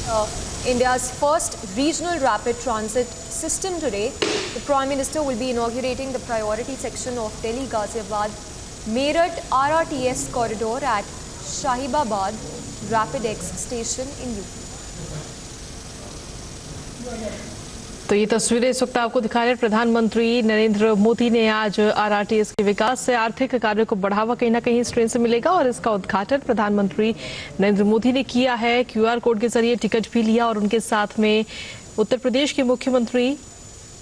India's first regional rapid transit system today. The Prime Minister will be inaugurating the priority section of Delhi Ghaziabad Meerut RRTS corridor at Shahibabad Rapid X station in UP. तो ये तस्वीरें इस वक्त आपको दिखा रहे हैं। प्रधानमंत्री नरेंद्र मोदी ने आज आरआरटीएस के विकास से आर्थिक कार्यों को बढ़ावा कहीं ना कहीं इस ट्रेन से मिलेगा और इसका उद्घाटन प्रधानमंत्री नरेंद्र मोदी ने किया है। क्यूआर कोड के जरिए टिकट भी लिया और उनके साथ में उत्तर प्रदेश के मुख्यमंत्री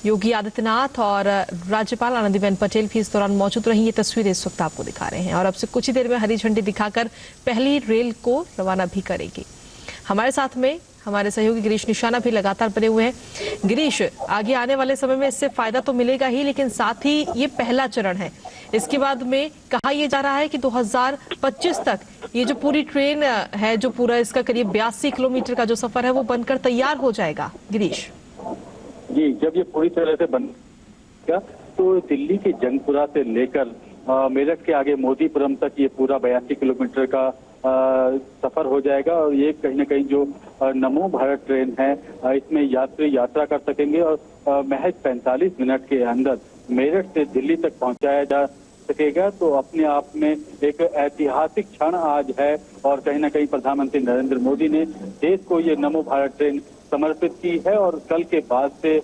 योगी आदित्यनाथ और राज्यपाल आनंदीबेन पटेल भी इस दौरान मौजूद रही। ये तस्वीरें इस वक्त आपको दिखा रहे हैं और अब से कुछ ही देर में हरी झंडी दिखाकर पहली रेल को रवाना भी करेगी। हमारे साथ में हमारे सहयोगी गिरीश निशाना भी लगातार बने हुए हैं। गिरीश, आगे आने वाले समय में इससे फायदा तो मिलेगा ही, लेकिन साथ ही ये पहला चरण है। इसके बाद में कहा यह जा रहा है कि 2025 तक ये जो पूरी ट्रेन है, जो पूरा इसका करीब 82 किलोमीटर का जो सफर है, वो बनकर तैयार हो जाएगा। गिरीश जी, जब ये पूरी तरह से बनेगा तो दिल्ली के जंगपुरा से लेकर मेरठ के आगे मोदीपुरम तक ये पूरा 82 किलोमीटर का सफर हो जाएगा और ये कहीं ना कहीं जो नमो भारत ट्रेन है, इसमें यात्री यात्रा कर सकेंगे और महज 45 मिनट के अंदर मेरठ से दिल्ली तक पहुंचाया जा सकेगा। तो अपने आप में एक ऐतिहासिक क्षण आज है और कहीं ना कहीं प्रधानमंत्री नरेंद्र मोदी ने देश को ये नमो भारत ट्रेन समर्पित की है और कल के बाद से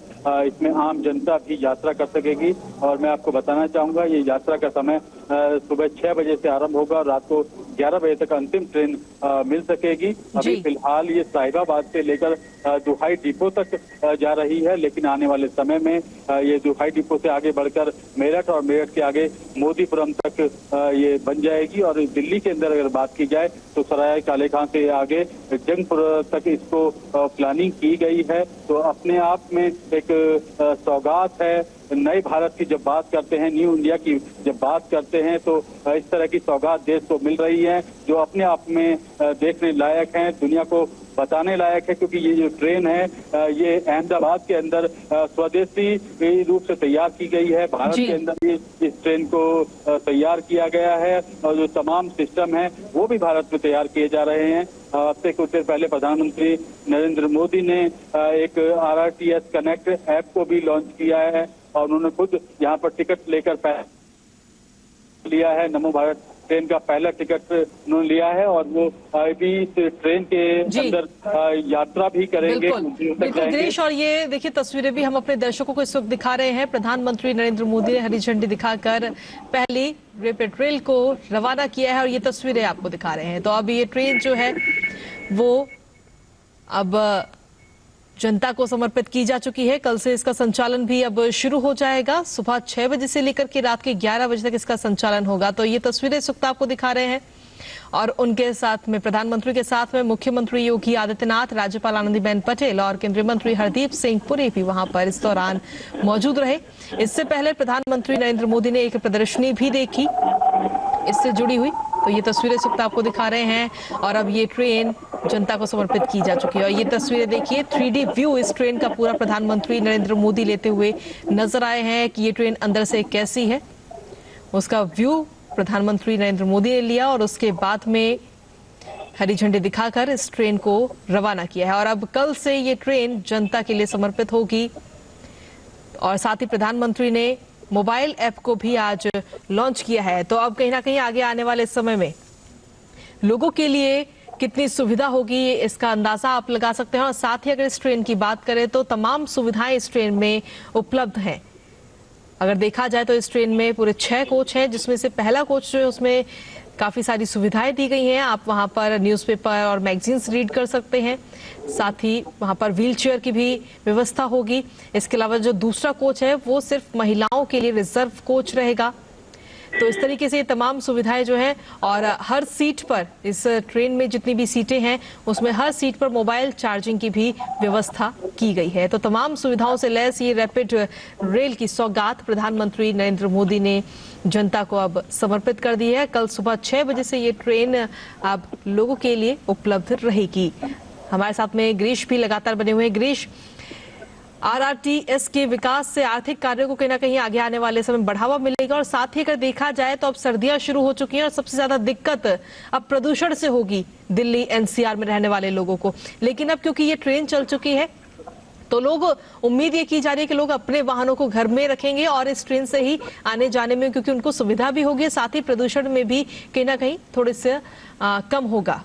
इसमें आम जनता भी यात्रा कर सकेगी। और मैं आपको बताना चाहूंगा, ये यात्रा का समय सुबह 6 बजे से आरंभ होगा और रात को 11 बजे तक अंतिम ट्रेन मिल सकेगी। अभी फिलहाल ये साहिबाबाद से लेकर दुहाई डिपो तक जा रही है, लेकिन आने वाले समय में ये दुहाई डिपो से आगे बढ़कर मेरठ और मेरठ के आगे मोदीपुरम तक ये बन जाएगी। और दिल्ली के अंदर अगर बात की जाए तो सराय काले खां से आगे जंगपुर तक इसको प्लानिंग की गई है। तो अपने आप में एक सौगात है। नए भारत की जब बात करते हैं, न्यू इंडिया की जब बात करते हैं, तो इस तरह की सौगात देश को मिल रही है जो अपने आप में देखने लायक है, दुनिया को बताने लायक है। क्योंकि ये जो ट्रेन है, ये अहमदाबाद के अंदर स्वदेशी रूप से तैयार की गई है। भारत के अंदर ही इस ट्रेन को तैयार किया गया है और जो तमाम सिस्टम है वो भी भारत में तैयार किए जा रहे हैं। अब से कुछ देर पहले प्रधानमंत्री नरेंद्र मोदी ने एक आरआरटीएस कनेक्ट ऐप को भी लॉन्च किया है और उन्होंने खुद यहाँ पर टिकट लेकर लिया है। नमो भारत ट्रेन का पहला टिकट उन्होंने लिया है और वो अभी इस ट्रेन के अंदर यात्रा भी करेंगे। बिल्कुल गिरीश, और ये देखिए तस्वीरें भी हम अपने दर्शकों को इस वक्त दिखा रहे हैं। प्रधानमंत्री नरेंद्र मोदी ने हरी झंडी दिखाकर पहली रैपिड रेल को रवाना किया है और ये तस्वीरें आपको दिखा रहे हैं। तो अब ये ट्रेन जो है वो अब जनता को समर्पित की जा चुकी है। कल से इसका संचालन भी अब शुरू हो जाएगा। सुबह 6 बजे से लेकर के रात के 11 बजे तक इसका संचालन होगा। तो ये तस्वीरें इस वक्त आपको दिखा रहे हैं और उनके साथ में प्रधानमंत्री के साथ में मुख्यमंत्री योगी आदित्यनाथ, राज्यपाल आनंदीबेन पटेल और केंद्रीय मंत्री हरदीप सिंह पुरी भी वहां पर इस दौरान मौजूद रहे। इससे पहले प्रधानमंत्री नरेंद्र मोदी ने एक प्रदर्शनी भी देखी इससे जुड़ी हुई। तो ये तस्वीरें इस वक्त आपको दिखा रहे हैं और अब ये ट्रेन जनता को समर्पित की जा चुकी है। और ये तस्वीरें देखिए, 3D व्यू इस ट्रेन का पूरा प्रधानमंत्री नरेंद्र मोदी लेते हुए नजर आए हैं कि ये ट्रेन अंदर से कैसी है। उसका व्यू प्रधानमंत्री नरेंद्र मोदी ने लिया और उसके बाद में हरी झंडी दिखाकर इस ट्रेन को रवाना किया है। और अब कल से ये ट्रेन जनता के लिए समर्पित होगी और साथ ही प्रधानमंत्री ने मोबाइल ऐप को भी आज लॉन्च किया है। तो अब कहीं ना कहीं आगे आने वाले समय में लोगों के लिए कितनी सुविधा होगी इसका अंदाजा आप लगा सकते हैं। और साथ ही अगर इस ट्रेन की बात करें तो तमाम सुविधाएं इस ट्रेन में उपलब्ध हैं। अगर देखा जाए तो इस ट्रेन में पूरे 6 कोच हैं, जिसमें से पहला कोच जो है उसमें काफ़ी सारी सुविधाएं दी गई हैं। आप वहां पर न्यूज़पेपर और मैगजीन्स रीड कर सकते हैं। साथ ही वहां पर व्हीलचेयर की भी व्यवस्था होगी। इसके अलावा जो दूसरा कोच है वो सिर्फ महिलाओं के लिए रिजर्व कोच रहेगा। तो इस तरीके से ये तमाम सुविधाएं जो हैं और हर सीट पर, इस ट्रेन में जितनी भी सीटें हैं उसमें हर सीट पर मोबाइल चार्जिंग की भी व्यवस्था की गई है। तो तमाम सुविधाओं से लैस ये रैपिड रेल की सौगात प्रधानमंत्री नरेंद्र मोदी ने जनता को अब समर्पित कर दी है। कल सुबह 6 बजे से ये ट्रेन अब लोगों के लिए उपलब्ध रहेगी। हमारे साथ में गिरीश भी लगातार बने हुए हैं। गिरीश, आरआरटीएस के विकास से आर्थिक कार्यों को कहीं ना कहीं आगे आने वाले समय बढ़ावा मिलेगा और साथ ही अगर देखा जाए तो अब सर्दियां शुरू हो चुकी हैं और सबसे ज्यादा दिक्कत अब प्रदूषण से होगी दिल्ली एनसीआर में रहने वाले लोगों को। लेकिन अब क्योंकि ये ट्रेन चल चुकी है तो लोग उम्मीद ये की जा रही है कि लोग अपने वाहनों को घर में रखेंगे और इस ट्रेन से ही आने जाने में, क्योंकि उनको सुविधा भी होगी, साथ ही प्रदूषण में भी कहीं ना कहीं थोड़े से कम होगा।